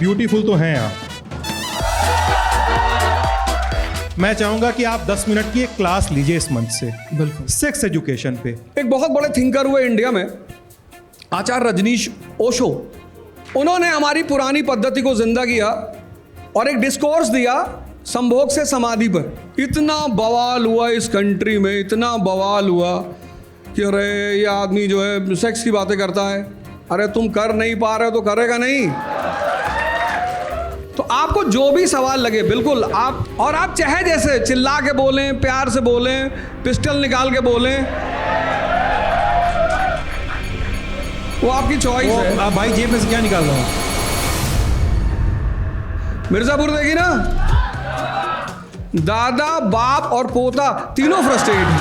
Beautiful तो हैं आप। मैं चाहूंगा कि आप 10 मिनट की एक क्लास लीजिए इस मंच से, बिल्कुल। सेक्स एजुकेशन पे। एक बहुत बड़े थिंकर हुए इंडिया में, आचार्य रजनीश ओशो। उन्होंने हमारी पुरानी पद्धति को जिंदा किया और एक डिस्कोर्स दिया संभोग से समाधि पर। इतना बवाल हुआ इस कंट्री में, इतना बवाल हुआ कि अरे ये आदमी जो है सेक्स की बातें करता है। अरे तुम कर नहीं पा रहे हो तो करेगा नहीं। तो आपको जो भी सवाल लगे बिल्कुल आप चाहे जैसे चिल्ला के बोलें, प्यार से बोलें, पिस्टल निकाल के बोलें, वो आपकी चॉइस है। आप भाई जेब में से क्या निकाल रहे हो? मिर्जापुर देखी ना, दादा बाप और पोता तीनों फ्रस्ट्रेट हैं।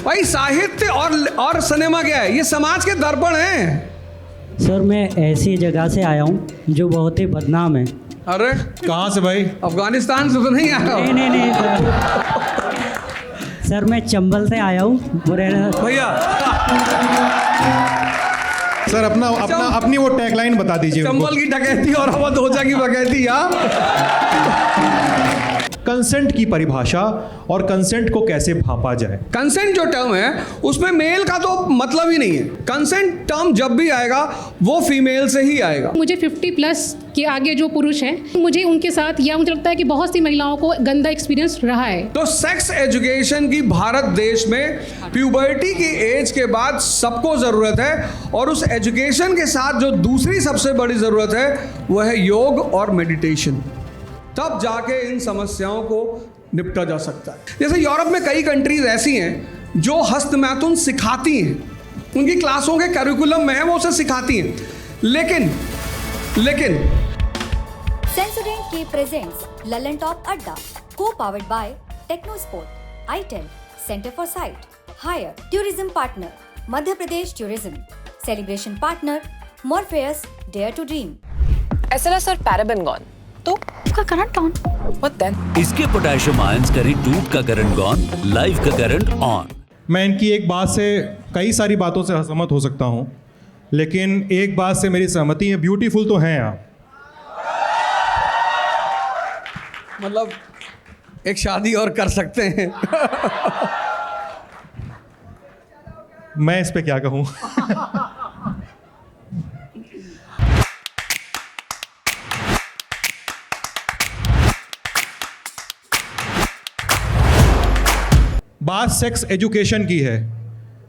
भाई साहित्य और सिनेमा क्या है? ये समाज के दर्पण हैं। सर मैं ऐसी जगह से आया हूँ जो बहुत ही बदनाम है। अरे कहाँ से भाई? अफगानिस्तान से तो नहीं आया? नहीं सर मैं चंबल से आया हूँ मुरैना। भैया सर अपनी वो टैगलाइन बता दीजिए। चंबल की डकैती और अवध होजा की बकैती। कंसेंट की परिभाषा और कंसेंट को कैसे भांपा जाए। कंसेंट जो टर्म है उसमें मेल का तो मतलब ही नहीं है। कंसेंट टर्म जब भी आएगा वो फीमेल से ही आएगा। मुझे 50+ के आगे जो पुरुष हैं, मुझे उनके साथ या मुझे लगता है कि बहुत सी महिलाओं को गंदा एक्सपीरियंस रहा है। तो सेक्स एजुकेशन की भारत देश में प्यूबर्टी की एज के बाद सबको ज़रूरत है, और उस एजुकेशन के साथ जो दूसरी सबसे बड़ी ज़रूरत है वह है योग और मेडिटेशन। तब जाके इन समस्याओं को निपटा जा सकता है। जैसे यूरोप में कई कंट्रीज ऐसी हैं जो हस्तमैथुन सिखाती हैं, उनकी क्लासों के करिकुलम में है, वो उसे सिखाती हैं। लेकिन सेंसोडेंट की प्रेजेंट्स ललन टॉप अड्डा, को powered by Technosport, itel, centre for sight, Haier, tourism partner Madhya Pradesh tourism, celebration partner Morpheus, dare to dream, SLS और पैराबेन गॉन, तो का करंट ऑन। What then? इसके पोटेशियम आयंस करी 2 का करंट गॉन, लाइव का current on. मैं इनकी एक बात से, कई सारी बातों से असहमत हो सकता हूं, लेकिन एक बात से मेरी सहमति है, ब्यूटीफुल तो हैं आप। मतलब एक शादी और कर सकते हैं। मैं इस पे क्या कहूं। बात सेक्स एजुकेशन की है।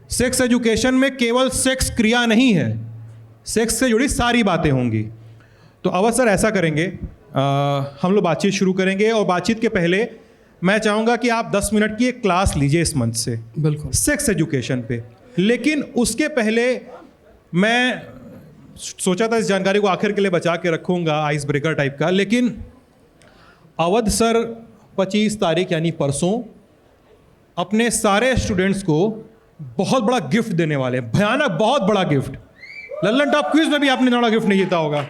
सेक्स एजुकेशन में केवल सेक्स क्रिया नहीं है, सेक्स से जुड़ी सारी बातें होंगी। तो अवध सर ऐसा करेंगे, हम लोग बातचीत शुरू करेंगे, और बातचीत के पहले मैं चाहूँगा कि आप 10 मिनट की एक क्लास लीजिए इस मंच से, बिल्कुल, सेक्स एजुकेशन पे। लेकिन उसके पहले मैं सोचा था इस जानकारी को आखिर के लिए बचा के रखूँगा, आइस ब्रेकर टाइप का, लेकिन अवध सर 25 तारीख यानी परसों अपने सारे स्टूडेंट्स को बहुत बड़ा गिफ्ट देने वाले हैं, भयानक बहुत बड़ा गिफ्ट। लल्लन टॉप क्विज में भी आपने बड़ा गिफ्ट नहीं जीता होगा,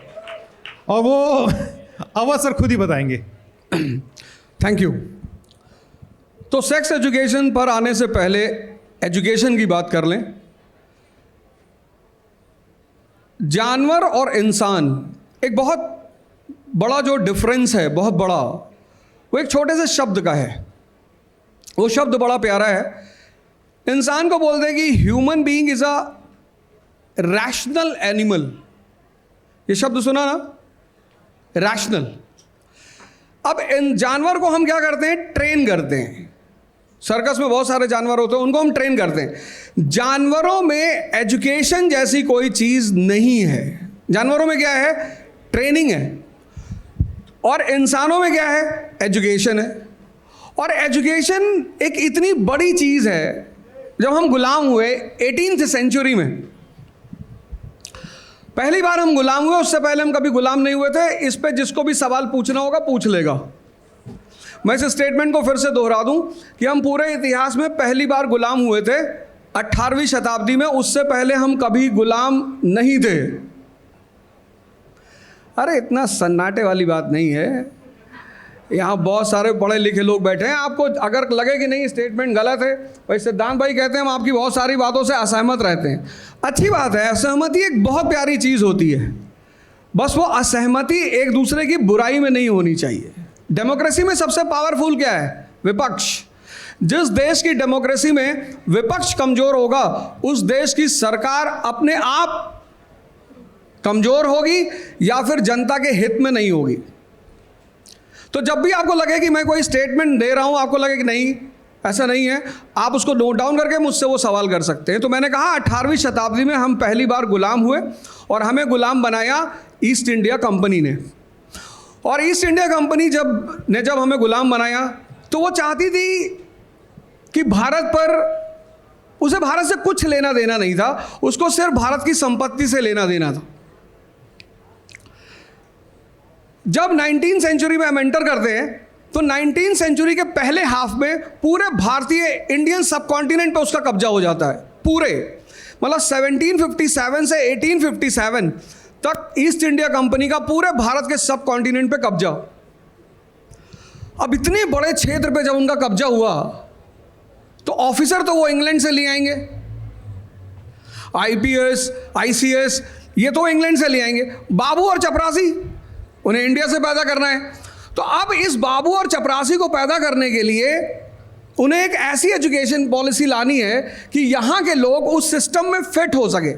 और वो अवध सर खुद ही बताएंगे। Thank you. तो सेक्स एजुकेशन पर आने से पहले एजुकेशन की बात कर लें। जानवर और इंसान, एक बहुत बड़ा जो डिफरेंस है, बहुत बड़ा, वो एक छोटे से शब्द का है। वो शब्द बड़ा प्यारा है। इंसान को बोलते हैं कि human being is a rational animal. ये शब्द सुना ना, रैशनल। अब इन जानवर को हम क्या करते हैं? ट्रेन करते हैं। सर्कस में बहुत सारे जानवर होते हैं, उनको हम ट्रेन करते हैं। जानवरों में एजुकेशन जैसी कोई चीज़ नहीं है। जानवरों में क्या है? ट्रेनिंग है। और इंसानों में क्या है? एजुकेशन है। और एजुकेशन एक इतनी बड़ी चीज़ है। जब हम गुलाम हुए 18th सेंचुरी में, पहली बार हम गुलाम हुए, उससे पहले हम कभी गुलाम नहीं हुए थे। इस पे जिसको भी सवाल पूछना होगा पूछ लेगा। मैं इस स्टेटमेंट को फिर से दोहरा दूं कि हम पूरे इतिहास में पहली बार गुलाम हुए थे 18वीं शताब्दी में। उससे पहले हम कभी गुलाम नहीं थे। अरे इतना सन्नाटे वाली बात नहीं है। यहाँ बहुत सारे पढ़े लिखे लोग बैठे हैं। आपको अगर लगे कि नहीं स्टेटमेंट गलत है, भाई सिद्धांत भाई कहते हैं हम आपकी बहुत सारी बातों से असहमत रहते हैं। अच्छी बात है, असहमति एक बहुत प्यारी चीज़ होती है। बस वो असहमति एक दूसरे की बुराई में नहीं होनी चाहिए। डेमोक्रेसी में सबसे पावरफुल क्या है? विपक्ष। जिस देश की डेमोक्रेसी में विपक्ष कमजोर होगा उस देश की सरकार अपने आप कमजोर होगी या फिर जनता के हित में नहीं होगी। तो जब भी आपको लगे कि मैं कोई स्टेटमेंट दे रहा हूं, आपको लगे कि नहीं ऐसा नहीं है, आप उसको नोट डाउन करके मुझसे वो सवाल कर सकते हैं। तो मैंने कहा 18वीं शताब्दी में हम पहली बार गुलाम हुए और हमें गुलाम बनाया ईस्ट इंडिया कंपनी ने। और ईस्ट इंडिया कंपनी जब हमें गुलाम बनाया तो वो चाहती थी कि उसे भारत से कुछ लेना देना नहीं था, उसको सिर्फ भारत की संपत्ति से लेना देना था। जब 19वीं सेंचुरी में हम एंटर करते हैं तो 19वीं सेंचुरी के पहले हाफ में पूरे भारतीय इंडियन सब कॉन्टिनेंट पे उसका कब्जा हो जाता है। पूरे मतलब 1757 से 1857 तक ईस्ट इंडिया कंपनी का पूरे भारत के सब कॉन्टिनेंट पे कब्जा। अब इतने बड़े क्षेत्र पे जब उनका कब्जा हुआ तो ऑफिसर तो वो इंग्लैंड से ले आएंगे, आईपीएस आईसीएस ये तो इंग्लैंड से ले आएंगे। बाबू और चपरासी उन्हें इंडिया से पैदा करना है। तो अब इस बाबू और चपरासी को पैदा करने के लिए उन्हें एक ऐसी एजुकेशन पॉलिसी लानी है कि यहाँ के लोग उस सिस्टम में फिट हो सके,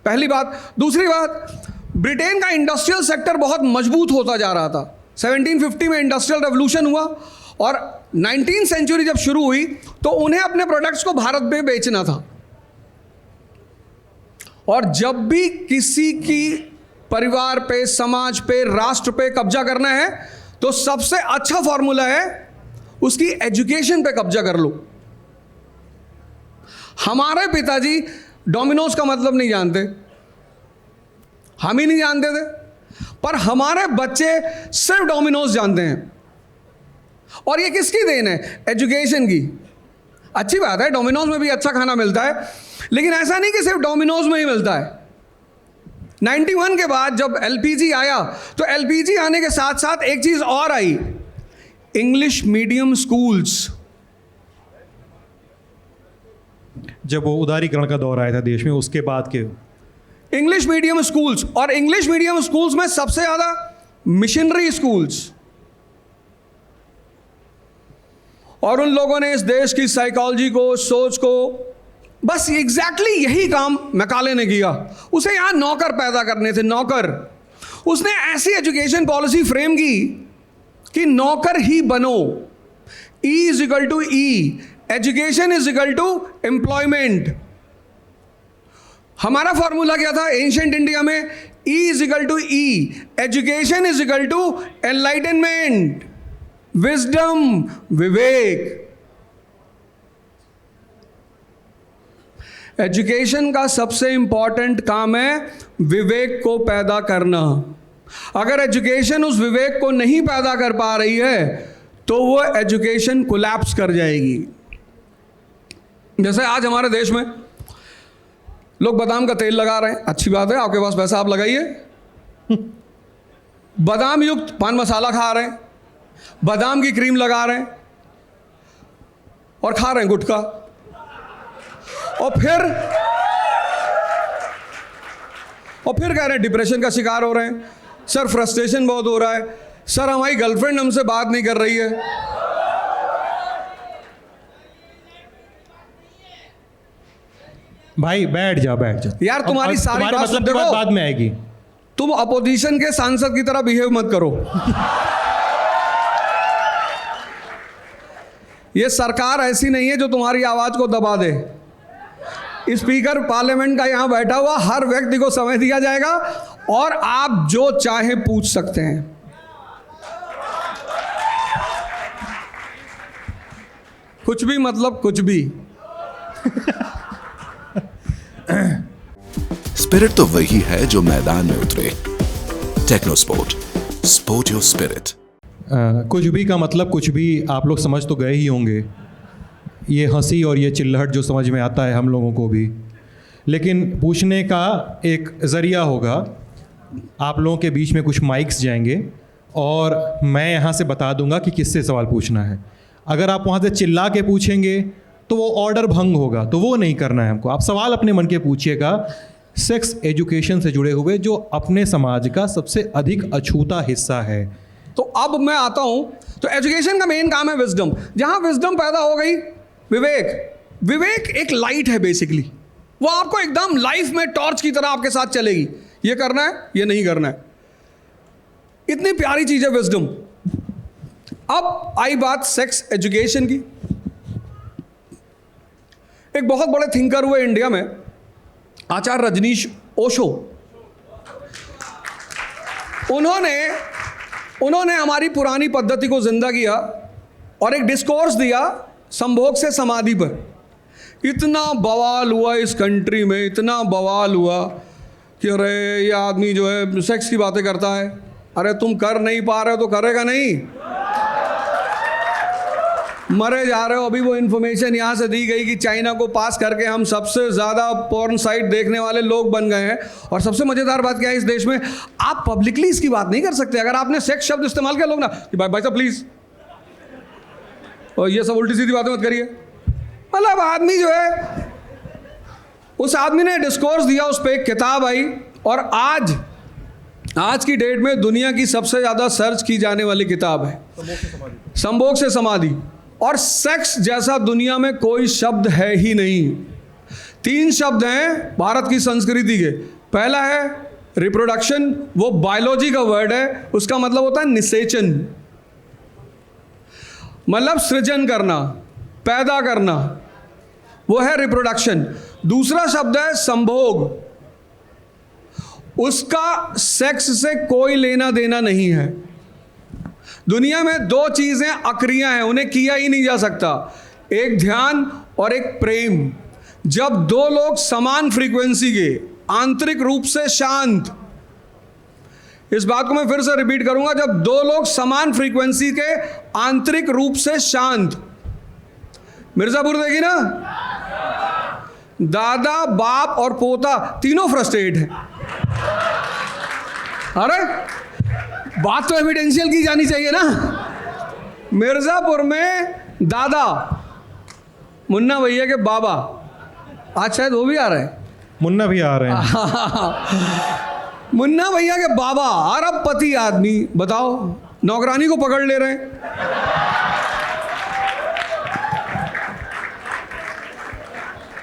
पहली बात। दूसरी बात, ब्रिटेन का इंडस्ट्रियल सेक्टर बहुत मजबूत होता जा रहा था। 1750 में इंडस्ट्रियल रेवोल्यूशन हुआ और 19वीं सेंचुरी जब शुरू हुई तो उन्हें अपने प्रोडक्ट्स को भारत में बेचना था। और जब भी किसी की परिवार पे, समाज पे, राष्ट्र पे कब्जा करना है तो सबसे अच्छा फॉर्मूला है उसकी एजुकेशन पे कब्जा कर लो। हमारे पिताजी डोमिनोज का मतलब नहीं जानते, हम ही नहीं जानते थे, पर हमारे बच्चे सिर्फ डोमिनोज जानते हैं। और ये किसकी देन है? एजुकेशन की। अच्छी बात है, डोमिनोज में भी अच्छा खाना मिलता है, लेकिन ऐसा नहीं कि सिर्फ डोमिनोज में ही मिलता है। 91 के बाद जब एलपीजी आया तो एलपीजी आने के साथ साथ एक चीज और आई, इंग्लिश मीडियम स्कूल्स। जब वो उदारीकरण का दौर आया था देश में, उसके बाद के इंग्लिश मीडियम स्कूल्स, और इंग्लिश मीडियम स्कूल्स में सबसे ज्यादा मिशनरी स्कूल्स। और उन लोगों ने इस देश की साइकोलॉजी को, सोच को, बस एग्जैक्टली यही काम मैकाले ने किया। उसे यहां नौकर पैदा करने थे, नौकर। उसने ऐसी एजुकेशन पॉलिसी फ्रेम की कि नौकर ही बनो। E is equal to E, education is equal to employment. हमारा फॉर्मूला क्या था एंशिएंट इंडिया में? E is equal to E, education is equal to enlightenment, wisdom, विवेक। एजुकेशन का सबसे इंपॉर्टेंट काम है विवेक को पैदा करना। अगर एजुकेशन उस विवेक को नहीं पैदा कर पा रही है तो वो एजुकेशन कोलैप्स कर जाएगी। जैसे आज हमारे देश में लोग बादाम का तेल लगा रहे हैं, अच्छी बात है, आपके पास पैसा आप लगाइए। बादाम युक्त पान मसाला खा रहे हैं, बादाम की क्रीम लगा रहे हैं और खा रहे हैं गुटखा। और फिर कह रहे हैं डिप्रेशन का शिकार हो रहे हैं, सर फ्रस्ट्रेशन बहुत हो रहा है, सर हमारी गर्लफ्रेंड हमसे बात नहीं कर रही है। भाई बैठ जा यार, तुम्हारी सारी बात मतलब देखो, बात बाद में आएगी। तुम अपोजिशन के सांसद की तरह बिहेव मत करो। ये सरकार ऐसी नहीं है जो तुम्हारी आवाज को दबा दे। स्पीकर पार्लियामेंट का यहां बैठा हुआ हर व्यक्ति को समय दिया जाएगा और आप जो चाहे पूछ सकते हैं। कुछ भी मतलब कुछ भी। स्पिरिट तो वही है जो मैदान में उतरे। टेक्नोस्पोर्ट, स्पोर्ट योर स्पिरिट। कुछ भी का मतलब कुछ भी आप लोग समझ तो गए ही होंगे। ये हंसी और ये चिल्लाहट जो समझ में आता है हम लोगों को भी, लेकिन पूछने का एक ज़रिया होगा। आप लोगों के बीच में कुछ माइक्स जाएंगे और मैं यहाँ से बता दूंगा कि किससे सवाल पूछना है। अगर आप वहाँ से चिल्ला के पूछेंगे तो वो ऑर्डर भंग होगा, तो वो नहीं करना है हमको। आप सवाल अपने मन के पूछिएगा, सेक्स एजुकेशन से जुड़े हुए, जो अपने समाज का सबसे अधिक अछूता हिस्सा है। तो अब मैं आता हूं, तो एजुकेशन का मेन काम है विजडम। जहां विजडम पैदा हो गई, विवेक एक लाइट है बेसिकली, वो आपको एकदम लाइफ में टॉर्च की तरह आपके साथ चलेगी, ये करना है, ये नहीं करना है। इतनी प्यारी चीज है विजडम। अब आई बात सेक्स एजुकेशन की। एक बहुत बड़े थिंकर हुए इंडिया में, आचार्य रजनीश ओशो। उन्होंने हमारी पुरानी पद्धति को जिंदा किया और एक डिस्कोर्स दिया संभोग से समाधि पर। इतना बवाल हुआ इस कंट्री में, इतना बवाल हुआ कि अरे ये आदमी जो है सेक्स की बातें करता है। अरे तुम कर नहीं पा रहे हो तो करेगा नहीं, मरे जा रहे हो। अभी वो इन्फॉर्मेशन यहाँ से दी गई कि चाइना को पास करके हम सबसे ज़्यादा पोर्न साइट देखने वाले लोग बन गए हैं। और सबसे मज़ेदार बात क्या है, इस देश में आप पब्लिकली इसकी बात नहीं कर सकते। अगर आपने सेक्स शब्द इस्तेमाल किया लोग ना कि भाई साहब प्लीज़, और ये सब उल्टी सीधी बातें मत करिए। मतलब आदमी जो है, उस आदमी ने डिस्कोर्स दिया, उस पर एक किताब आई, और आज की डेट में दुनिया की सबसे ज़्यादा सर्च की जाने वाली किताब है संभोग से समाधि। और सेक्स जैसा दुनिया में कोई शब्द है ही नहीं। 3 शब्द हैं भारत की संस्कृति के। पहला है रिप्रोडक्शन, वो बायोलॉजी का वर्ड है, उसका मतलब होता है निषेचन, मतलब सृजन करना, पैदा करना, वो है रिप्रोडक्शन। दूसरा शब्द है संभोग, उसका सेक्स से कोई लेना देना नहीं है। दुनिया में 2 चीजें अक्रिया हैं, उन्हें किया ही नहीं जा सकता, एक ध्यान और एक प्रेम। जब 2 लोग समान फ्रीक्वेंसी के, आंतरिक रूप से शांत, इस बात को मैं फिर से रिपीट करूंगा, जब 2 लोग समान फ्रीक्वेंसी के, आंतरिक रूप से शांत। मिर्जापुर देखी ना, दादा बाप और पोता तीनों फ्रस्ट्रेट हैं। अरे बात तो एविडेंशियल की जानी चाहिए ना। मिर्जापुर में दादा, मुन्ना भैया के बाबा, आज शायद वो भी आ रहे हैं, मुन्ना भी आ रहे हैं। मुन्ना भैया के बाबा अरबपति आदमी, बताओ, नौकरानी को पकड़ ले रहे हैं।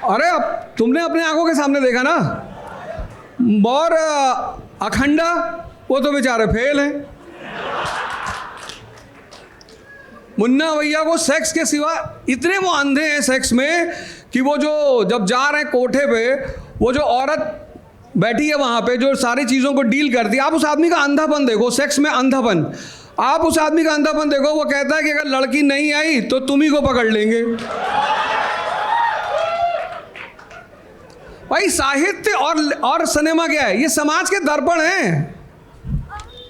अरे अब तुमने अपने आंखों के सामने देखा ना, और अखंडा वो तो बेचारे फेल हैं। मुन्ना भैया को सेक्स के सिवा इतने वो अंधे हैं सेक्स में कि वो जो जब जा रहे हैं कोठे पे, वो जो औरत बैठी है वहां पे जो सारी चीज़ों को डील करती है, आप उस आदमी का अंधापन देखो, सेक्स में अंधापन, आप उस आदमी का अंधापन देखो। वो कहता है कि अगर लड़की नहीं आई तो तुम ही को पकड़ लेंगे। भाई साहित्य और सिनेमा क्या है, ये समाज के दर्पण हैं।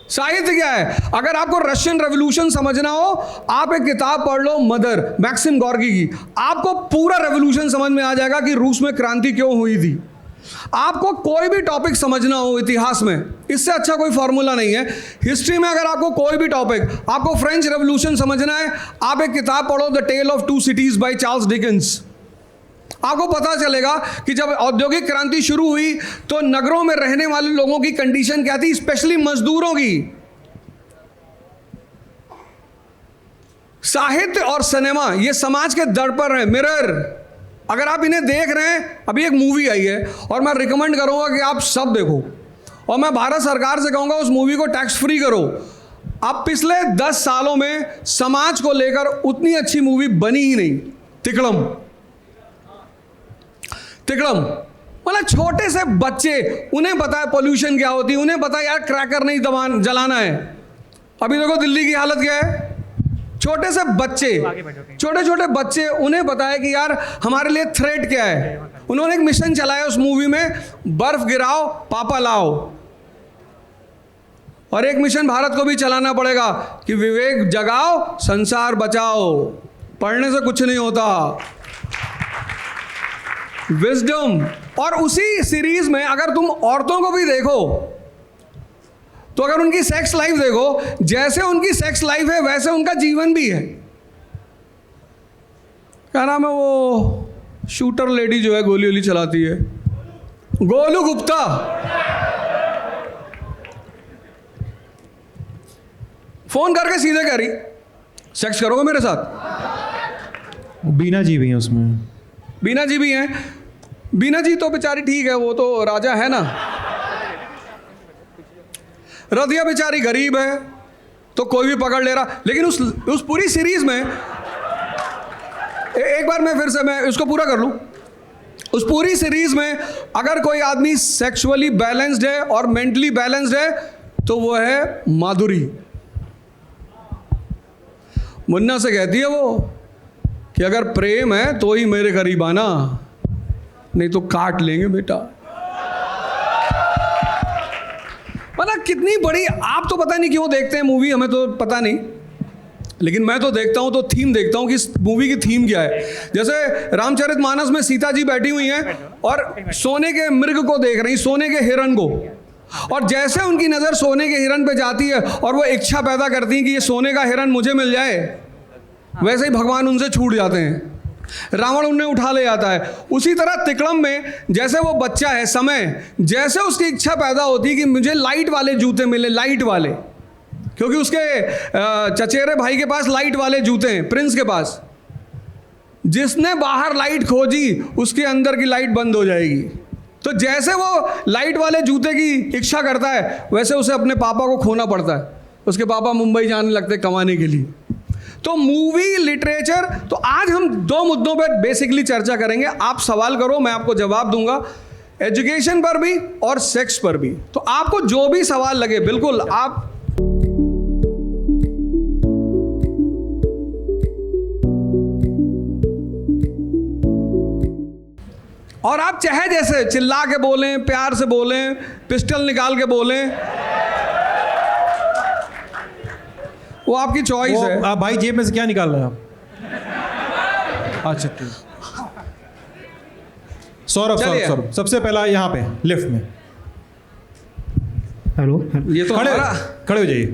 साहित्य क्या है, अगर आपको रशियन रेवोल्यूशन समझना हो, आप एक किताब पढ़ लो, मदर, मैक्सिम गॉर्की की, आपको पूरा रेवोल्यूशन समझ में आ जाएगा कि रूस में क्रांति क्यों हुई थी। आपको कोई भी टॉपिक समझना हो इतिहास में, इससे अच्छा कोई फॉर्मूला नहीं है। हिस्ट्री में अगर आपको कोई भी टॉपिक, आपको फ्रेंच रेवोल्यूशन समझना है, आप एक किताब पढ़ो, the tale of 2 cities by Charles Dickens. आपको पता चलेगा कि जब औद्योगिक क्रांति शुरू हुई तो नगरों में रहने वाले लोगों की कंडीशन क्या थी, स्पेशली मजदूरों की। साहित्य और सिनेमा ये समाज के दर्पण है, मिरर। अगर आप इन्हें देख रहे हैं, अभी एक मूवी आई है और मैं रिकमेंड करूंगा कि आप सब देखो, और मैं भारत सरकार से कहूंगा उस मूवी को टैक्स फ्री करो। अब पिछले 10 सालों में समाज को लेकर उतनी अच्छी मूवी बनी ही नहीं। तिकड़म, मतलब छोटे से बच्चे, उन्हें पता है पोल्यूशन क्या होती है, उन्हें पता है यार क्रैकर नहीं जलाना है। अभी देखो दिल्ली की हालत क्या है, छोटे से बच्चे, छोटे बच्चे, उन्हें पता है कि यार हमारे लिए थ्रेट क्या है। उन्होंने एक मिशन चलाया उस मूवी में, बर्फ गिराओ पापा लाओ। और एक मिशन भारत को भी चलाना पड़ेगा कि विवेक जगाओ, संसार बचाओ। पढ़ने से कुछ नहीं होता, विजडम। और उसी सीरीज में अगर तुम औरतों को भी देखो तो अगर उनकी सेक्स लाइफ देखो, जैसे उनकी सेक्स लाइफ है वैसे उनका जीवन भी है। क्या नाम है वो शूटर लेडी जो है, गोली वोली चलाती है, गोलू गुप्ता, फोन करके सीधे कह रही सेक्स करोगे मेरे साथ। बीना जी भी हैं उसमें। बीना जी भी हैं। बीना जी तो बेचारी ठीक है, वो तो राजा है ना। रदिया बेचारी गरीब है तो कोई भी पकड़ ले रहा। लेकिन उस पूरी सीरीज में एक बार मैं फिर से मैं इसको पूरा कर लूं। उस पूरी सीरीज में अगर कोई आदमी सेक्सुअली बैलेंस्ड है और मेंटली बैलेंस्ड है तो वो है माधुरी। मुन्ना से कहती है वो कि अगर प्रेम है तो ही मेरे करीब आना, नहीं तो काट लेंगे बेटा। मतलब कितनी बड़ी, आप तो पता नहीं क्यों देखते हैं मूवी, हमें तो पता नहीं, लेकिन मैं तो देखता हूं तो थीम देखता हूं कि इस मूवी की थीम क्या है। जैसे रामचरितमानस में सीता जी बैठी हुई हैं और सोने के मृग को देख रही, सोने के हिरण को, और जैसे उनकी नज़र सोने के हिरण पे जाती है और वो इच्छा पैदा करती है कि ये सोने का हिरण मुझे मिल जाए, वैसे ही भगवान उनसे छूट जाते हैं, रावण उन्हें उठा ले जाता है। उसी तरह तिकड़म में जैसे वो बच्चा है समय, जैसे उसकी इच्छा पैदा होती है कि मुझे लाइट वाले जूते मिले, लाइट वाले, क्योंकि उसके चचेरे भाई के पास लाइट वाले जूते हैं, प्रिंस के पास। जिसने बाहर लाइट खोजी उसके अंदर की लाइट बंद हो जाएगी। तो जैसे वो लाइट वाले जूते की इच्छा करता है वैसे उसे अपने पापा को खोना पड़ता है। उसके पापा मुंबई जाने लगते कमाने के लिए। तो मूवी, लिटरेचर, तो आज हम दो मुद्दों पर बेसिकली चर्चा करेंगे। आप सवाल करो, मैं आपको जवाब दूंगा, एजुकेशन पर भी और सेक्स पर भी। तो आपको जो भी सवाल लगे बिल्कुल आप और आप चाहे जैसे चिल्ला के बोलें, प्यार से बोलें, पिस्टल निकाल के बोलें, वो आपकी चॉइस है। आप भाई जेब में से क्या निकाल रहे हैं आप? अच्छा ठीक। सौरभ सबसे पहला यहाँ पे लिफ्ट में। हेलो, ये तो खड़े हो जाइए।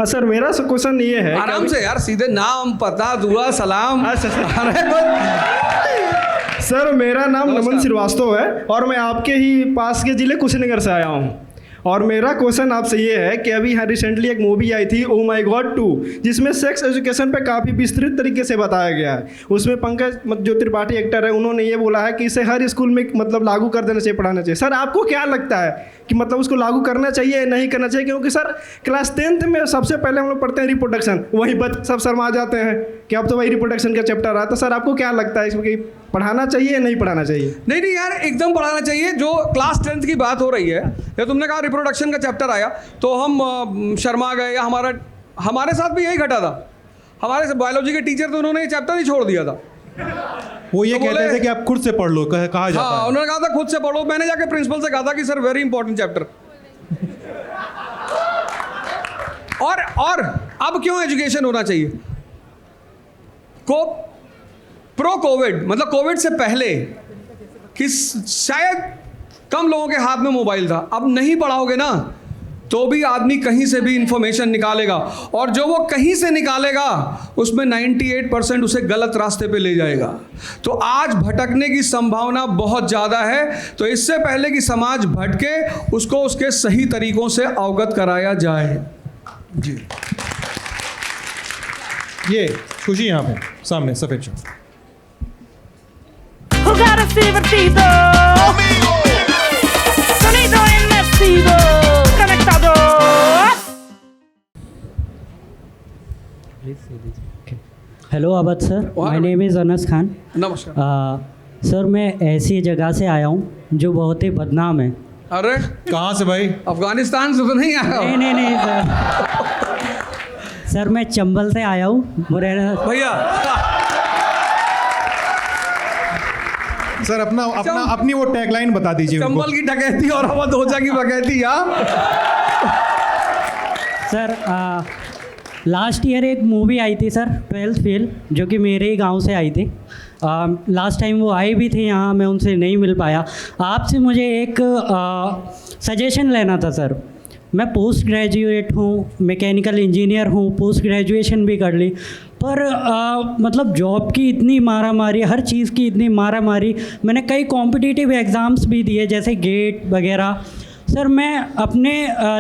सर मेरा क्वेश्चन ये है, आराम से यार, सीधे नाम, पता, दुआ, सलाम। सर मेरा नाम नमन श्रीवास्तव है और मैं आपके ही पास के जिले कुशीनगर से आया हूँ। और मेरा क्वेश्चन आपसे ये है कि अभी रिसेंटली एक मूवी आई थी, ओ माई गॉड 2, जिसमें सेक्स एजुकेशन पे काफ़ी विस्तृत तरीके से बताया गया है। उसमें पंकज जो त्रिपाठी एक्टर है, उन्होंने ये बोला है कि इसे हर स्कूल में मतलब लागू कर देना चाहिए, पढ़ाना चाहिए। सर आपको क्या लगता है कि मतलब उसको लागू करना चाहिए नहीं करना चाहिए? क्योंकि सर क्लास 10th में सबसे पहले हम लोग पढ़ते हैं रिप्रोडक्शन, वही बच सब शर्मा जाते हैं कि अब तो वही रिप्रोडक्शन का चैप्टर रहा। तो सर आपको क्या लगता है इसमें कि पढ़ाना चाहिए नहीं पढ़ाना चाहिए? नहीं यार, एकदम पढ़ाना चाहिए। जो क्लास 10th की बात हो रही है, या तुमने कहा रिप्रोडक्शन का चैप्टर आया तो हम शर्मा गए, या हमारे साथ भी यही घटा था। हमारे बायोलॉजी के टीचर, तो उन्होंने ये चैप्टर ही छोड़ दिया था। वो ये कहते थे कि आप खुद से पढ़ लो, कहा जाता है। उन्होंने कहा था खुद से पढ़ो। मैंने जाके प्रिंसिपल से कहा था कि सर वेरी इंपॉर्टेंट चैप्टर। और अब क्यों एजुकेशन होना चाहिए? प्रो कोविड, मतलब कोविड से पहले कि शायद कम लोगों के हाथ में मोबाइल था। अब नहीं पढ़ाओगे ना तो भी आदमी कहीं से भी इंफॉर्मेशन निकालेगा, और जो वो कहीं से निकालेगा उसमें 98% उसे गलत रास्ते पे ले जाएगा। तो आज भटकने की संभावना बहुत ज़्यादा है। तो इससे पहले कि समाज भटके, उसको उसके सही तरीकों से अवगत कराया जाए। जी, ये खुशी यहाँ पे सामने सफेद shirt. Hello Awadh sir, my name is Anas Khan. नमस्कार सर, मैं ऐसी जगह से आया हूँ जो बहुत ही बदनाम है। अरे कहाँ से भाई? अफगानिस्तान से तो नहीं आया? नहीं सर। सर मैं चंबल से आया हूँ, मुरैना। भैया सर अपनी वो टैगलाइन बता दीजिए। चंबल की डकैती और अवध होजा की बकैती। सर लास्ट ईयर एक मूवी आई थी सर, 12th फेल, जो कि मेरे ही गांव से आई थी। लास्ट टाइम वो आई भी थी यहाँ, मैं उनसे नहीं मिल पाया। आपसे मुझे एक सजेशन लेना था सर। मैं पोस्ट ग्रेजुएट हूँ, मैकेनिकल इंजीनियर हूँ, पोस्ट ग्रेजुएशन भी कर ली, पर मतलब जॉब की इतनी मारा मारी, हर चीज़ की इतनी मारा मारी, मैंने कई कॉम्पिटिटिव एग्ज़ाम्स भी दिए जैसे गेट वगैरह। सर मैं अपने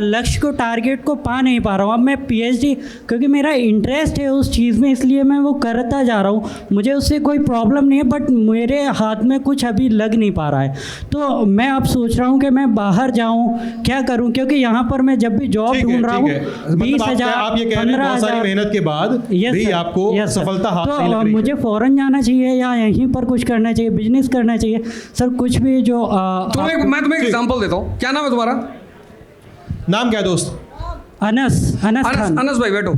लक्ष्य को, टारगेट को पा नहीं पा रहा हूँ। अब मैं पीएचडी, क्योंकि मेरा इंटरेस्ट है उस चीज़ में, इसलिए मैं वो करता जा रहा हूँ, मुझे उससे कोई प्रॉब्लम नहीं है, बट मेरे हाथ में कुछ अभी लग नहीं पा रहा है। तो मैं अब सोच रहा हूँ कि मैं बाहर जाऊँ, क्या करूँ, क्योंकि यहाँ पर मैं जब भी जॉब ढूंढ रहा हूँ 20,000 आप ये कह रहे हैं बहुत सारी मेहनत के बाद भी आपको सफलता हाथ नहीं लग रही है। मुझे फॉरेन जाना चाहिए या यहीं पर कुछ करना चाहिए, बिजनेस करना चाहिए? सर कुछ भी जो मैं तुम्हें एग्जांपल देता हूँ। क्या नाम है तुम्हारा? नाम क्या है दोस्त? अनस खान। अनस भाई बैठो।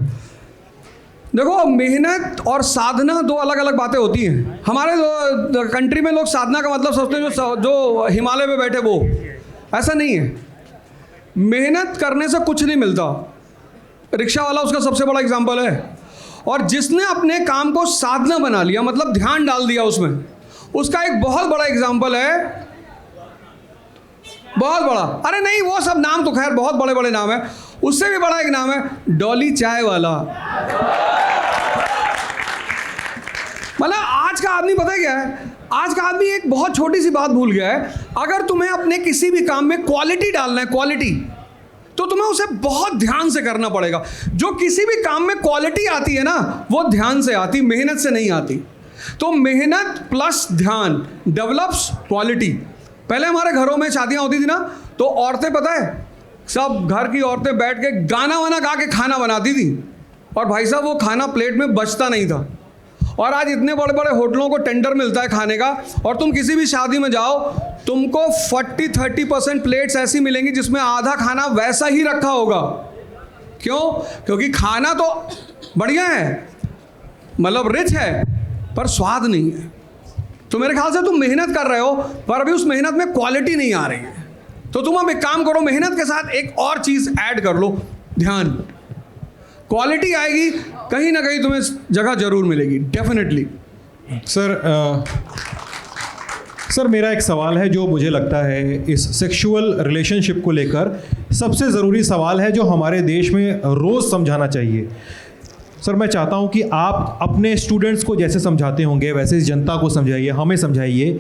देखो, मेहनत और साधना दो अलग अलग बातें होती हैं। हमारे कंट्री में लोग साधना का मतलब सोचते हैं जो हिमालय में बैठे वो, ऐसा नहीं है। मेहनत करने से कुछ नहीं मिलता। रिक्शा वाला उसका सबसे बड़ा एग्जाम्पल है। और जिसने अपने काम को साधना बना लिया, मतलब ध्यान डाल दिया उसमें, उसका एक बहुत बड़ा एग्जाम्पल है, बहुत बड़ा। अरे नहीं, वो सब नाम तो खैर बहुत बड़े बड़े नाम है, उससे भी बड़ा एक नाम है डॉली चाय वाला। मतलब आज का आदमी पता है क्या है? आज का आदमी एक बहुत छोटी सी बात भूल गया है। अगर तुम्हें अपने किसी भी काम में क्वालिटी डालना है, क्वालिटी, तो तुम्हें उसे बहुत ध्यान से करना पड़ेगा। जो किसी भी काम में क्वालिटी आती है ना, वो ध्यान से आती, मेहनत से नहीं आती। तो मेहनत प्लस ध्यान डेवलप्स क्वालिटी। पहले हमारे घरों में शादियां होती थी ना, तो औरतें पता है, सब घर की औरतें बैठ के गाना वाना गा के खाना बनाती थी, और भाई साहब वो खाना प्लेट में बचता नहीं था। और आज इतने बड़े बड़े होटलों को टेंडर मिलता है खाने का, और तुम किसी भी शादी में जाओ, तुमको 40-30% प्लेट्स ऐसी मिलेंगी जिसमें आधा खाना वैसा ही रखा होगा। क्यों? क्योंकि खाना तो बढ़िया है, मतलब रिच है, पर स्वाद नहीं है। तो मेरे ख्याल से तुम मेहनत कर रहे हो, पर अभी उस मेहनत में क्वालिटी नहीं आ रही है। तो तुम अब एक काम करो, मेहनत के साथ एक और चीज़ ऐड कर लो, ध्यान। क्वालिटी आएगी, कहीं ना कहीं तुम्हें जगह जरूर मिलेगी, डेफिनेटली। सर मेरा एक सवाल है जो मुझे लगता है इस सेक्सुअल रिलेशनशिप को लेकर सबसे ज़रूरी सवाल है, जो हमारे देश में रोज़ समझाना चाहिए। सर मैं चाहता हूं कि आप अपने स्टूडेंट्स को जैसे समझाते होंगे वैसे इस जनता को समझाइए, हमें समझाइए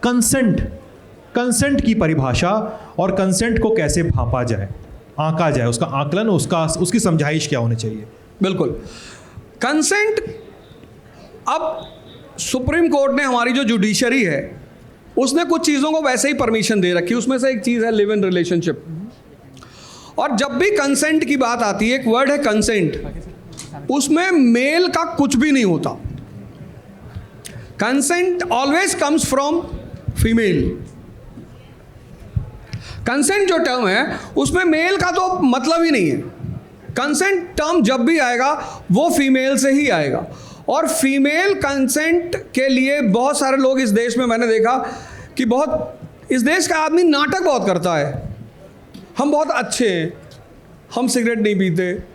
कंसेंट की परिभाषा और कंसेंट को कैसे भांपा जाए, आंका जाए, उसका आकलन, उसकी समझाइश क्या होनी चाहिए। बिल्कुल। कंसेंट, अब सुप्रीम कोर्ट ने, हमारी जो जुडिशरी है, उसने कुछ चीज़ों को वैसे ही परमिशन दे रखी। उसमें से एक चीज़ है लिव इन रिलेशनशिप। और जब भी कंसेंट की बात आती है, एक वर्ड है कंसेंट, उसमें मेल का कुछ भी नहीं होता। Consent always comes from female. Consent जो टर्म है उसमें मेल का तो मतलब ही नहीं है। कंसेंट टर्म जब भी आएगा वो फीमेल से ही आएगा। और फीमेल कंसेंट के लिए बहुत सारे लोग इस देश में, मैंने देखा कि इस देश का आदमी नाटक बहुत करता है। हम बहुत अच्छे हैं, हम सिगरेट नहीं पीते।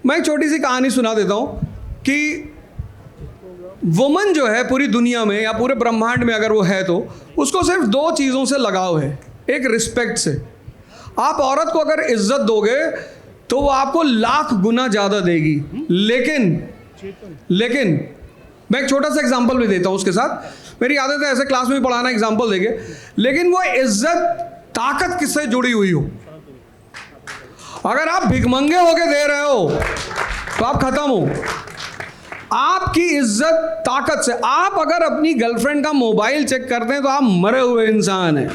मैं एक छोटी सी कहानी सुना देता हूँ कि वुमन जो है पूरी दुनिया में या पूरे ब्रह्मांड में अगर वो है, तो उसको सिर्फ 2 चीज़ों से लगाव है। एक रिस्पेक्ट से। आप औरत को अगर इज्जत दोगे तो वो आपको लाख गुना ज़्यादा देगी। लेकिन मैं एक छोटा सा एग्जांपल भी देता हूँ उसके साथ। मेरी आदत है ऐसे क्लास में भी पढ़ाना, एग्जांपल देके। लेकिन वो इज्जत ताकत किससे जुड़ी हुई हो। अगर आप भिखमंगे होके दे रहे हो तो आप खत्म हो। आपकी इज्जत ताकत से। आप अगर अपनी गर्लफ्रेंड का मोबाइल चेक करते हैं तो आप मरे हुए इंसान हैं।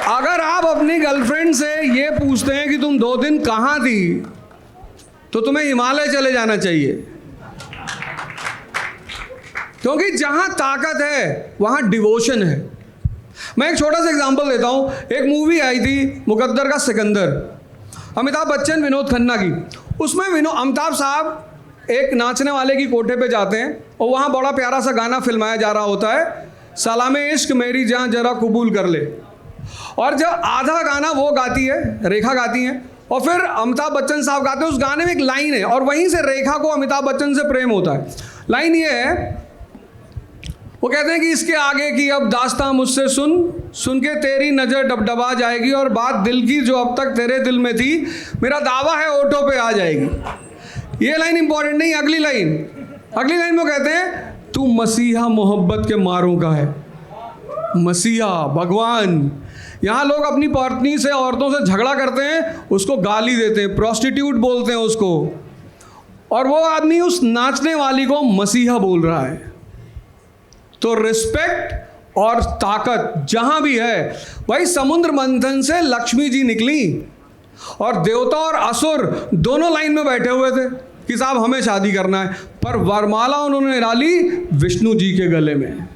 अगर आप अपनी गर्लफ्रेंड से ये पूछते हैं कि तुम 2 दिन कहाँ थी, तो तुम्हें हिमालय चले जाना चाहिए। क्योंकि जहां ताकत है वहां डिवोशन है। मैं एक छोटा सा एग्जांपल देता हूं। एक मूवी आई थी मुकद्दर का सिकंदर, अमिताभ बच्चन, विनोद खन्ना की। उसमें अमिताभ साहब एक नाचने वाले की कोठे पे जाते हैं और वहाँ बड़ा प्यारा सा गाना फिल्माया जा रहा होता है, सलामे इश्क मेरी जान जरा कबूल कर ले। और जब आधा गाना वो गाती है, रेखा गाती हैं, और फिर अमिताभ बच्चन साहब गाते हैं। उस गाने में एक लाइन है और वहीं से रेखा को अमिताभ बच्चन से प्रेम होता है। लाइन ये है, वो कहते हैं कि इसके आगे की अब दास्तां मुझसे सुन के तेरी नज़र डबडबा जाएगी, और बात दिल की जो अब तक तेरे दिल में थी, मेरा दावा है ओठों पे आ जाएगी। ये लाइन इंपॉर्टेंट नहीं, अगली लाइन में कहते हैं तू मसीहा मोहब्बत के मारों का है। मसीहा भगवान, यहाँ लोग अपनी पत्नी से, औरतों से झगड़ा करते हैं, उसको गाली देते हैं, प्रोस्टिट्यूट बोलते हैं उसको, और वो आदमी उस नाचने वाली को मसीहा बोल रहा है। तो रिस्पेक्ट और ताकत जहां भी है, भाई समुद्र मंथन से लक्ष्मी जी निकली और देवता और असुर दोनों लाइन में बैठे हुए थे कि साहब हमें शादी करना है, पर वरमाला उन्होंने डाली विष्णु जी के गले में।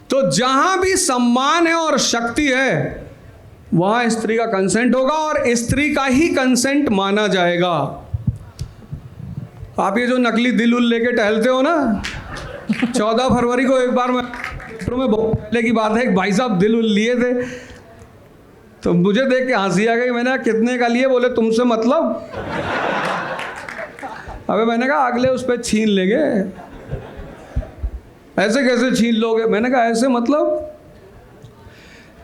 तो जहां भी सम्मान है और शक्ति है, वहां स्त्री का कंसेंट होगा और स्त्री का ही कंसेंट माना जाएगा। आप ये जो नकली दिल उल लेके टहलते हो ना, 14 फरवरी को एक बार मैं मेट्रो में पहले की बात है, एक भाई साहब दिल उल लिए थे, तो मुझे देख के हंसी आ गई। मैंने कहा कितने का लिए? बोले तुमसे मतलब। अबे मैंने कहा अगले उस पर छीन लेंगे। ऐसे कैसे छीन लोगे? मैंने कहा ऐसे मतलब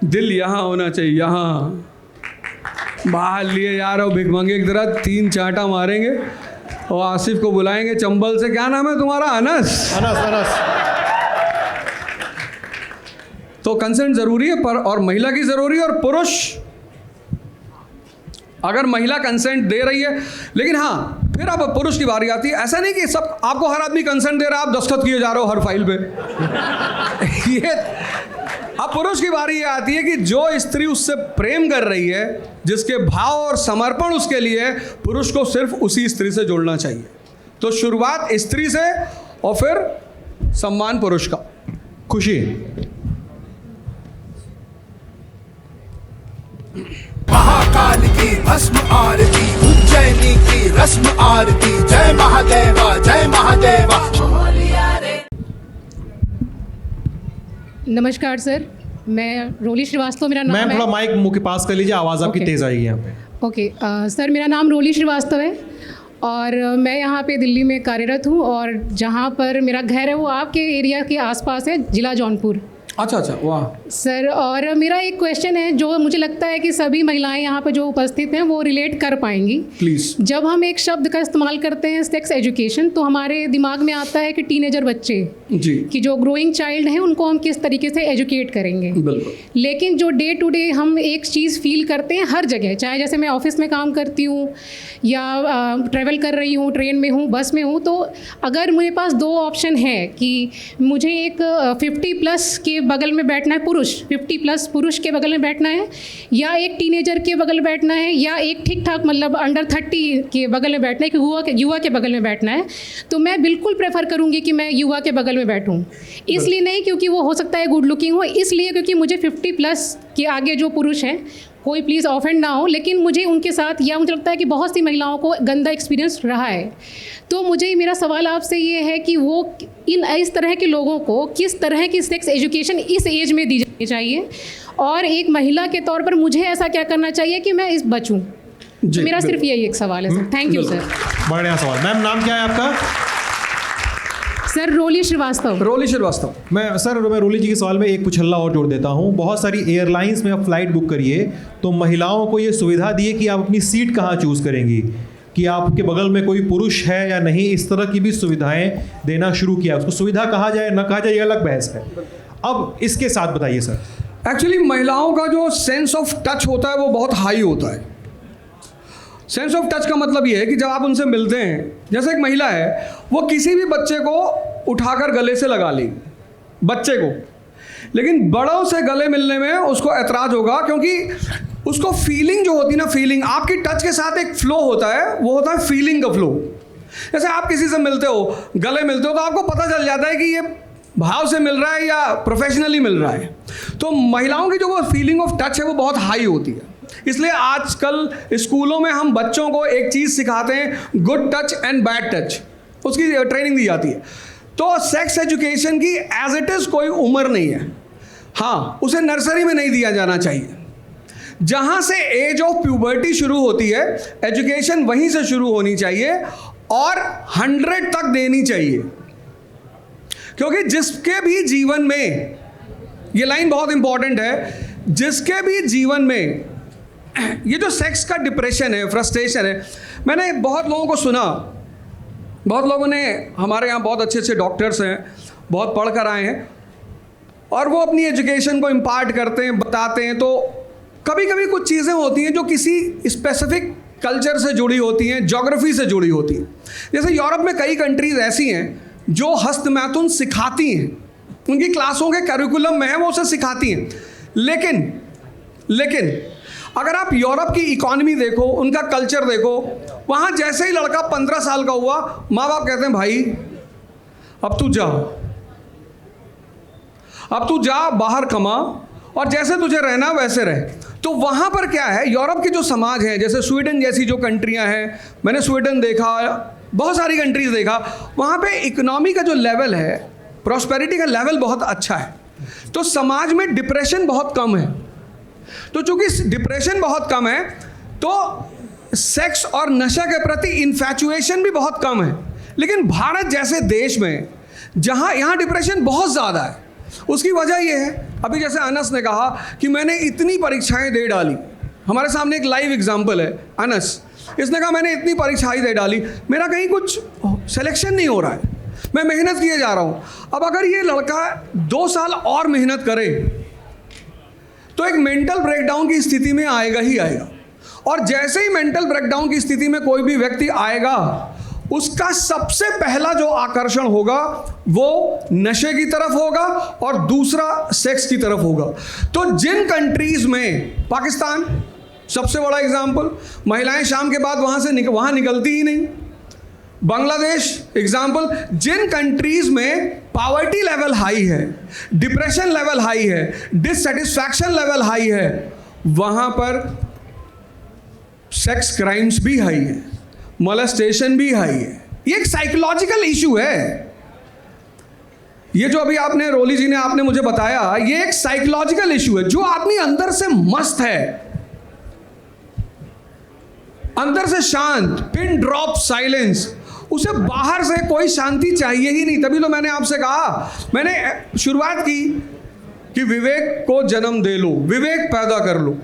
दिल यहाँ होना चाहिए, यहाँ। बाहर लिए जा रहे हो भिखमंगे की तरह, 3 चांटा मारेंगे और आसिफ को बुलाएंगे चंबल से, क्या नाम है तुम्हारा? अनस। तो कंसेंट जरूरी है, पर और महिला की जरूरी है, और पुरुष अगर महिला कंसेंट दे रही है, लेकिन हाँ फिर अब पुरुष की बारी आती है। ऐसा नहीं कि सब आपको हर आदमी कंसेंट दे रहा है, आप दस्तखत किए जा रहे हो हर फाइल पे। ये अब पुरुष की बारी ये आती है कि जो स्त्री उससे प्रेम कर रही है, जिसके भाव और समर्पण उसके लिए है, पुरुष को सिर्फ उसी स्त्री से जुड़ना चाहिए। तो शुरुआत स्त्री से और फिर सम्मान पुरुष का। खुशी। महाकाल की भस्म आरती, उज्जैनी की रस्म आरती, जय महादेवा जय महादेवा। नमस्कार सर, मैं रोली श्रीवास्तव मेरा नाम है। मैम थोड़ा माइक मुंह के पास कर लीजिए, आवाज़ आपकी तेज़ आएगी यहाँ पे। ओके सर, मेरा नाम रोली श्रीवास्तव है और मैं यहाँ पे दिल्ली में कार्यरत हूँ, और जहाँ पर मेरा घर है वो आपके एरिया के आसपास है, जिला जौनपुर। अच्छा, वाह सर। और मेरा एक क्वेश्चन है जो मुझे लगता है कि सभी महिलाएं यहाँ पर जो उपस्थित हैं वो रिलेट कर पाएंगी। प्लीज। जब हम एक शब्द का इस्तेमाल करते हैं सेक्स एजुकेशन, तो हमारे दिमाग में आता है कि टीनेजर बच्चे जी, कि जो ग्रोइंग चाइल्ड हैं उनको हम किस तरीके से एजुकेट करेंगे। बिल्कुल। लेकिन जो डे टू डे हम एक चीज़ फील करते हैं हर जगह, चाहे जैसे मैं ऑफिस में काम करती हूँ या ट्रैवल कर रही हूँ, ट्रेन में हूँ, बस में हूँ, तो अगर मेरे पास 2 ऑप्शन है कि मुझे एक 50+ के बगल में बैठना है, पुरुष 50+ पुरुष के बगल में बैठना है, या एक टीनेजर के बगल में बैठना है, या एक ठीक ठाक मतलब अंडर 30 के बगल में बैठना है, कि युवा के बगल में बैठना है, तो मैं बिल्कुल प्रेफर करूँगी कि मैं युवा के बगल में बैठूँ। इसलिए नहीं क्योंकि वो हो सकता है गुड लुकिंग हो, इसलिए क्योंकि मुझे 50+ के आगे जो पुरुष हैं, कोई प्लीज़ ऑफेंड ना हो, लेकिन मुझे उनके साथ, या मुझे लगता है कि बहुत सी महिलाओं को गंदा एक्सपीरियंस रहा है। तो मुझे मेरा सवाल आपसे ये है कि वो इस तरह के लोगों को किस तरह की सेक्स एजुकेशन इस एज में दी जानी चाहिए, और एक महिला के तौर पर मुझे ऐसा क्या करना चाहिए कि मैं इस बचूं। तो मेरा सिर्फ यही एक सवाल है सर। Thank you sir. बढ़िया सवाल। मैम नाम क्या है आपका? सर रोली श्रीवास्तव। रोली श्रीवास्तव। मैं रोली जी के सवाल में एक कुछल्ला और जोड़ देता हूँ। बहुत सारी एयरलाइंस में आप फ्लाइट बुक करिए तो महिलाओं को ये सुविधा दिए कि आप अपनी सीट कहाँ चूज़ करेंगी, कि आपके बगल में कोई पुरुष है या नहीं, इस तरह की भी सुविधाएं देना शुरू किया। उसको सुविधा कहा जाए ना कहा जाए ये अलग बहस है। अब इसके साथ बताइए सर। एक्चुअली महिलाओं का जो सेंस ऑफ टच होता है वो बहुत हाई होता है। सेंस ऑफ टच का मतलब ये है कि जब आप उनसे मिलते हैं, जैसे एक महिला है, वो किसी भी बच्चे को उठाकर गले से लगा लेगी, बच्चे को, लेकिन बड़ों से गले मिलने में उसको ऐतराज़ होगा, क्योंकि उसको फीलिंग जो होती है ना, फीलिंग, आपकी टच के साथ एक फ्लो होता है, वो होता है फीलिंग का फ्लो। जैसे आप किसी से मिलते हो, गले मिलते हो, तो आपको पता चल जाता है कि ये भाव से मिल रहा है या प्रोफेशनली मिल रहा है। तो महिलाओं की जो वो फीलिंग ऑफ टच है वो बहुत हाई होती है। इसलिए आजकल स्कूलों में हम बच्चों को एक चीज़ सिखाते हैं, good touch and bad touch, उसकी ट्रेनिंग दी जाती है। तो सेक्स एजुकेशन की एज इट इज़ कोई उम्र नहीं है। हाँ, उसे नर्सरी में नहीं दिया जाना चाहिए। जहाँ से एज ऑफ प्यूबर्टी शुरू होती है, एजुकेशन वहीं से शुरू होनी चाहिए और 100 तक देनी चाहिए। क्योंकि जिसके भी जीवन में, ये लाइन बहुत इंपॉर्टेंट है, जिसके भी जीवन में ये जो सेक्स का डिप्रेशन है, फ्रस्ट्रेशन है, मैंने बहुत लोगों को सुना बहुत लोगों ने, हमारे यहाँ बहुत अच्छे अच्छे डॉक्टर्स हैं, बहुत पढ़ कर आए हैं, और वो अपनी एजुकेशन को इम्पार्ट करते हैं, बताते हैं, तो कभी कभी कुछ चीज़ें होती हैं जो किसी स्पेसिफिक कल्चर से जुड़ी होती हैं, ज्योग्राफी से जुड़ी होती हैं। जैसे यूरोप में कई कंट्रीज़ ऐसी हैं जो हस्तमैथुन सिखाती हैं, उनकी क्लासों के करिकुलम में है, वो उसे सिखाती हैं। लेकिन अगर आप यूरोप की इकॉनमी देखो, उनका कल्चर देखो, वहाँ जैसे ही लड़का 15 साल का हुआ, माँ बाप कहते हैं भाई अब तू जा बाहर कमा, और जैसे तुझे रहना वैसे रहे। तो वहाँ पर क्या है, यूरोप के जो समाज हैं, जैसे स्वीडन जैसी जो कंट्रियाँ हैं, मैंने स्वीडन देखा, बहुत सारी कंट्रीज़ देखा, वहाँ पे इकोनॉमी का जो लेवल है, प्रॉस्पेरिटी का लेवल बहुत अच्छा है। तो समाज में डिप्रेशन बहुत कम है। तो चूंकि डिप्रेशन बहुत कम है, तो सेक्स और नशा के प्रति इन्फैचुएशन भी बहुत कम है। लेकिन भारत जैसे देश में जहाँ यहाँ डिप्रेशन बहुत ज़्यादा है, उसकी वजह ये है, अभी जैसे अनस ने कहा कि मैंने इतनी परीक्षाएं दे डाली, हमारे सामने एक लाइव एग्जाम्पल है अनस, इसने कहा मैंने इतनी परीक्षाएं दे डाली, मेरा कहीं कुछ सिलेक्शन नहीं हो रहा है, मैं मेहनत किए जा रहा हूँ। अब अगर ये लड़का 2 साल और मेहनत करे तो एक मेंटल ब्रेकडाउन की स्थिति में आएगा ही आएगा। और जैसे ही मेंटल ब्रेकडाउन की स्थिति में कोई भी व्यक्ति आएगा, उसका सबसे पहला जो आकर्षण होगा वो नशे की तरफ होगा और दूसरा सेक्स की तरफ होगा। तो जिन कंट्रीज में, पाकिस्तान सबसे बड़ा एग्जाम्पल, महिलाएं शाम के बाद वहाँ निकलती ही नहीं। बांग्लादेश एग्जाम्पल, जिन कंट्रीज में पॉवर्टी लेवल हाई है, डिप्रेशन लेवल हाई है, डिससेटिस्फैक्शन लेवल हाई है, वहाँ पर सेक्स क्राइम्स भी हाई है, मोलेस्टेशन भी हाई है। ये एक साइकोलॉजिकल इशू है। ये जो अभी आपने, रोली जी ने आपने मुझे बताया, ये एक साइकोलॉजिकल इशू है। जो आदमी अंदर से मस्त है, अंदर से शांत, पिन ड्रॉप साइलेंस, उसे बाहर से कोई शांति चाहिए ही नहीं। तभी तो मैंने आपसे कहा, मैंने शुरुआत की कि विवेक को जन्म दे लो, विवेक पैदा कर लो।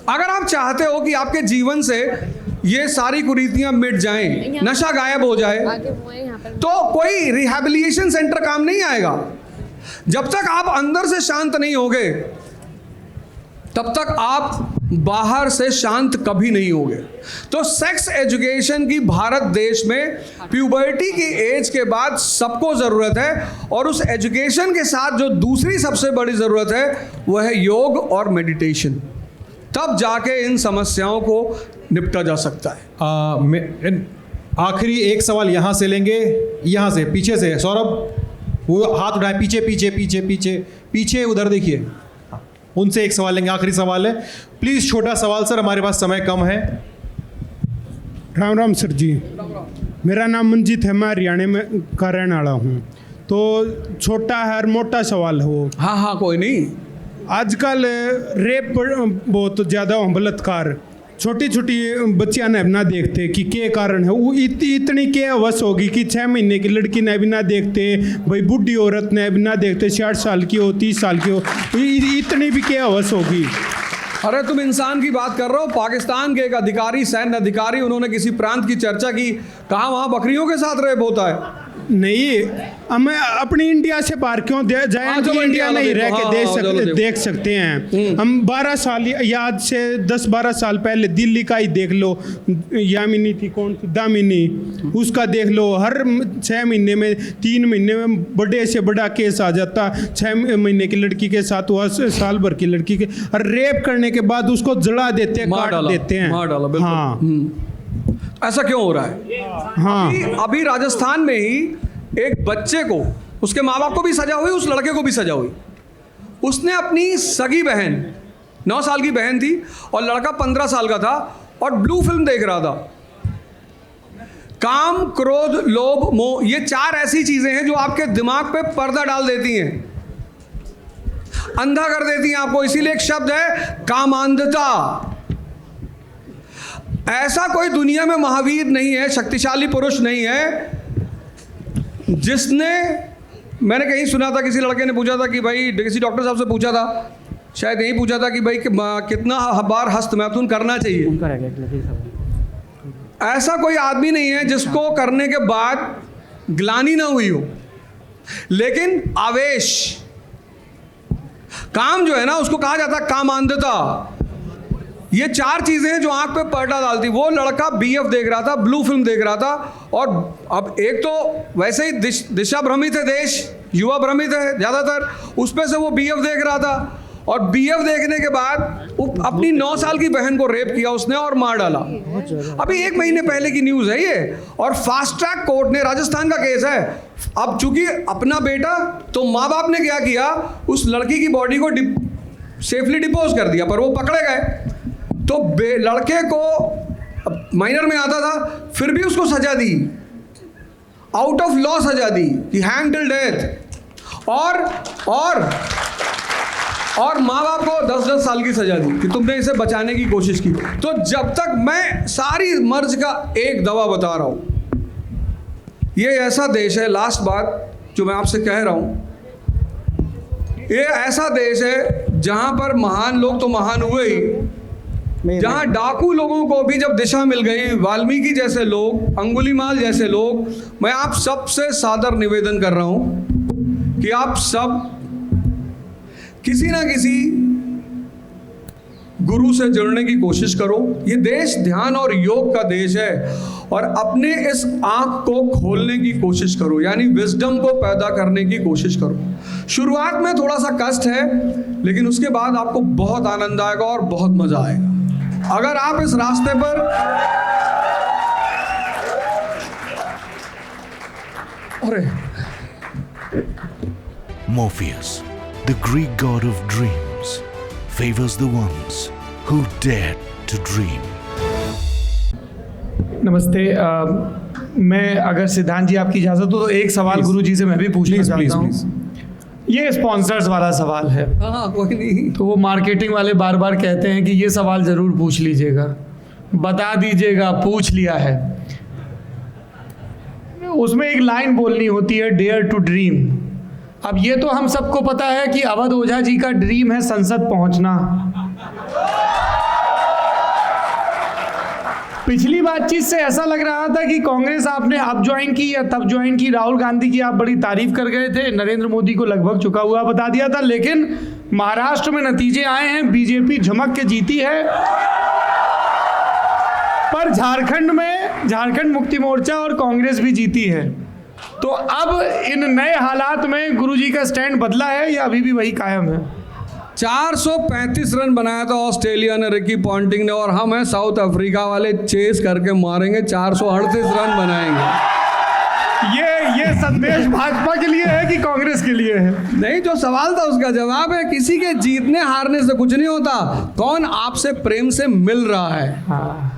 अगर आप चाहते हो कि आपके जीवन से ये सारी कुरीतियां मिट जाएं, नशा गायब हो जाए, तो कोई रिहैबिलिटेशन सेंटर काम नहीं आएगा। जब तक आप अंदर से शांत नहीं होगे, तब तक आप बाहर से शांत कभी नहीं होगे। तो सेक्स एजुकेशन की भारत देश में प्यूबर्टी की एज के बाद सबको ज़रूरत है, और उस एजुकेशन के साथ जो दूसरी सबसे बड़ी ज़रूरत है वह है योग और मेडिटेशन। तब जाके इन समस्याओं को निपटा जा सकता है। आखिरी एक सवाल यहाँ से लेंगे, यहाँ से पीछे से सौरभ, वो हाथ उठाए, पीछे पीछे पीछे पीछे पीछे, उधर देखिए, उनसे एक सवाल लेंगे, आखिरी सवाल है, प्लीज़ छोटा सवाल सर, हमारे पास समय कम है। राम राम सर जी, मेरा नाम मंजीत है, मैं हरियाणा में का रहने वाला हूँ। तो छोटा है और मोटा सवाल है वो। हाँ हाँ, कोई नहीं। आजकल रेप बहुत ज़्यादा हो, बलात्कार, छोटी छोटी बच्चियां ने ना देखते कि क्या कारण है, वो इतनी क्या अवस होगी कि 6 महीने की लड़की ने भी ना देखते, भाई बूढ़ी औरत ने भी ना देखते, 60 साल की हो, 30 साल की हो, इतनी भी क्या अवस होगी। अरे तुम इंसान की बात कर रहे हो। पाकिस्तान के एक अधिकारी, सैन्य अधिकारी, उन्होंने किसी प्रांत की चर्चा की, कहा वहाँ बकरियों के साथ रेप होता है। नहीं, हमें अपनी इंडिया से बाहर क्यों जाए, इंडिया में ही रह के देख सकते हैं हम। 12 साल या आज से 10-12 साल पहले दिल्ली का ही देख लो, यामिनी थी, कौन थी, दामिनी, उसका देख लो, हर 6 महीने में 3 महीने में बड़े से बड़ा केस आ जाता, 6 महीने की लड़की के साथ हुआ, साल भर की लड़की के, और रेप करने के बाद उसको जला देते हैं, काट देते हैं। हाँ, ऐसा क्यों हो रहा है? हाँ, अभी राजस्थान में ही एक बच्चे को, उसके माँ बाप को भी सजा हुई, उस लड़के को भी सजा हुई। उसने अपनी सगी बहन, 9 साल की बहन थी, और लड़का 15 साल का था, और ब्लू फिल्म देख रहा था। काम, क्रोध, लोभ, मोह, ये 4 ऐसी चीजें हैं जो आपके दिमाग पे पर्दा डाल देती हैं, अंधा कर देती हैं आपको। इसीलिए एक शब्द है कामांधता। ऐसा कोई दुनिया में महावीर नहीं है, शक्तिशाली पुरुष नहीं है, जिसने, मैंने कहीं सुना था, किसी लड़के ने पूछा था कि भाई, किसी डॉक्टर साहब से पूछा था, शायद यही पूछा था कि भाई कितना बार हस्तमैथुन करना चाहिए। ऐसा कोई आदमी नहीं है जिसको करने के बाद ग्लानि ना हुई हो, लेकिन आवेश, काम जो है ना उसको कहा जाता है कामांधता। ये 4 चीजें हैं जो आंख पे पर्दा डालती। वो लड़का BF देख रहा था, ब्लू फिल्म देख रहा था, और अब एक तो वैसे ही दिशा भ्रमित है देश, युवा भ्रमित है ज़्यादातर, उस पे से वो BF देख रहा था, और BF देखने के बाद अपनी 9 साल की बहन को रेप किया उसने और मार डाला। अभी 1 महीने पहले की न्यूज़ है ये, और फास्ट ट्रैक कोर्ट ने, राजस्थान का केस है, अब चूंकि अपना बेटा, तो माँ बाप ने क्या किया, उस लड़की की बॉडी को सेफली डिपोज कर दिया, पर वो पकड़े गए। तो लड़के को माइनर में आता था, फिर भी उसको सजा दी, आउट ऑफ लॉ सजा दी कि हैंग टिल डेथ, और माँ बाप को 10-10 साल की सजा दी कि तुमने इसे बचाने की कोशिश की। तो जब तक, मैं सारी मर्ज का एक दवा बता रहा हूं, ये ऐसा देश है, लास्ट बात जो मैं आपसे कह रहा हूं, ये ऐसा देश है जहां पर महान लोग तो महान हुए ही, जहां डाकू लोगों को भी जब दिशा मिल गई, वाल्मीकि जैसे लोग, अंगुलीमाल जैसे लोग, मैं आप सबसे सादर निवेदन कर रहा हूं कि आप सब किसी ना किसी गुरु से जुड़ने की कोशिश करो। ये देश ध्यान और योग का देश है, और अपने इस आंख को खोलने की कोशिश करो, यानी विजडम को पैदा करने की कोशिश करो। शुरुआत में थोड़ा सा कष्ट है, लेकिन उसके बाद आपको बहुत आनंद आएगा और बहुत मजा आएगा। अगर आप इस रास्ते पर Morpheus, the Greek god of dreams, favors the ones who dare to dream. नमस्ते, मैं अगर सिद्धांत जी आपकी इजाज़त हो तो एक सवाल गुरुजी से मैं भी पूछना चाहता हूँ। ये स्पॉन्सर्स वाला सवाल है। हाँ, कोई नहीं। तो वो मार्केटिंग वाले बार बार कहते हैं कि ये सवाल ज़रूर पूछ लीजिएगा, बता दीजिएगा, पूछ लिया है। उसमें एक लाइन बोलनी होती है, डेयर टू ड्रीम। अब ये तो हम सबको पता है कि अवध ओझा जी का ड्रीम है संसद पहुंचना। पिछली बातचीत से ऐसा लग रहा था कि कांग्रेस आपने अब ज्वाइन की या तब ज्वाइन की, राहुल गांधी की आप बड़ी तारीफ कर गए थे, नरेंद्र मोदी को लगभग चुका हुआ बता दिया था, लेकिन महाराष्ट्र में नतीजे आए हैं, बीजेपी झमक के जीती है, पर झारखंड मुक्ति मोर्चा और कांग्रेस भी जीती है। तो अब इन नए हालात में गुरुजी का स्टैंड बदला है या अभी भी वही कायम है? 435 रन बनाया था ऑस्ट्रेलिया ने, रिकी पॉन्टिंग ने, और हम हैं साउथ अफ्रीका वाले, चेस करके मारेंगे, 438 रन बनाएंगे। ये संदेश भाजपा के लिए है कि कांग्रेस के लिए है? नहीं, जो सवाल था उसका जवाब है, किसी के जीतने हारने से कुछ नहीं होता, कौन आपसे प्रेम से मिल रहा है। हाँ।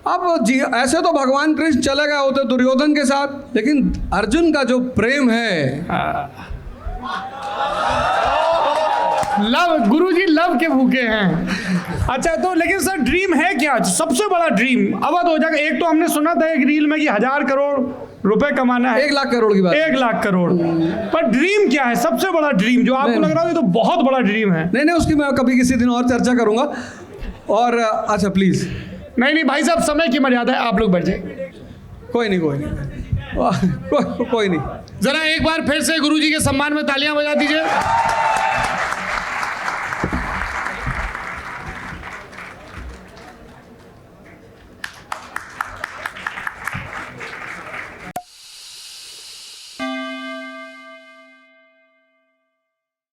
अब ऐसे तो भगवान कृष्ण चले गए होते दुर्योधन के साथ, लेकिन अर्जुन का जो प्रेम है, लव, गुरुजी लव के भूखे हैं। अच्छा, तो लेकिन सर ड्रीम है क्या? सबसे बड़ा ड्रीम अवध ओझा का, एक तो हमने सुना था एक रील में कि 1000 करोड़ रुपए कमाना है। 1 लाख करोड़ की बात। 1 लाख करोड़। पर ड्रीम क्या है सबसे बड़ा ड्रीम जो आपको लग रहा है तो बहुत बड़ा ड्रीम है? नहीं, उसकी मैं कभी किसी दिन और चर्चा करूंगा। और अच्छा प्लीज। नहीं भाई साहब, समय की मर्यादा है, आप लोग बैठ जाइए। कोई नहीं कोई नहीं। जरा एक बार फिर से गुरुजी के सम्मान में तालियां बजा दीजिए।